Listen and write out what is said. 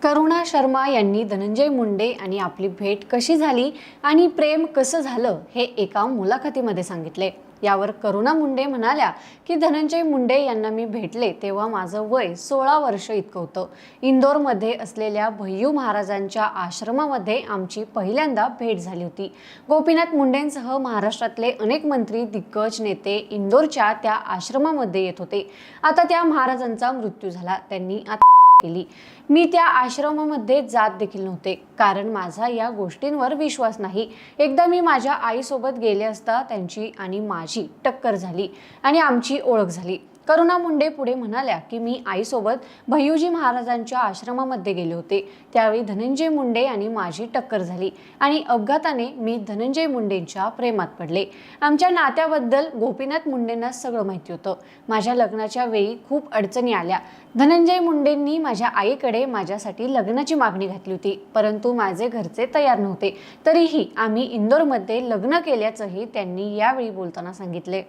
करुणा शर्मा यांनी धनंजय मुंडे आणि आपली भेट कशी झाली आणि प्रेम कसं झालं हे एका मुलाखतीमध्ये सांगितले। यावर करुणा मुंडे म्हणाल्या की धनंजय मुंडे यांना मी भेटले तेव्हा माझं वय 16 वर्ष इतकं होतं। इंदोरमध्ये असलेल्या भय्यू महाराजांच्या आश्रमामध्ये आमची पहिल्यांदा भेट झाली होती। गोपीनाथ मुंडेंसह महाराष्ट्रातले अनेक मंत्री दिग्गज नेते इंदोरच्या त्या आश्रमामध्ये येत होते। आता त्या महाराजांचा मृत्यू झाला, त्यांनी केली। मी त्या आश्रमामध्ये जात देखील नव्हते, कारण माझा या गोष्टींवर विश्वास नाही। एकदा मी माझ्या आईसोबत गेले असता त्यांची आणि माझी टक्कर झाली आणि आमची ओळख झाली। करुणा मुंडे पुढे म्हणाल्या की मी आईसोबत भय्यूजी महाराजांच्या आश्रमामध्ये गेले होते। त्यावेळी धनंजय मुंडे आणि माझी टक्कर झाली आणि अपघाताने मी धनंजय मुंडेंच्या प्रेमात पडले। आमच्या नात्याबद्दल गोपीनाथ मुंडेंना सगळं माहिती होतं। माझ्या लग्नाच्या वेळी खूप अडचणी आल्या। धनंजय मुंडेंनी माझ्या आईकडे माझ्यासाठी लग्नाची मागणी घातली होती, परंतु माझे घरचे तयार नव्हते। तरीही आम्ही इंदोरमध्ये लग्न केल्याचंही त्यांनी यावेळी बोलताना सांगितले।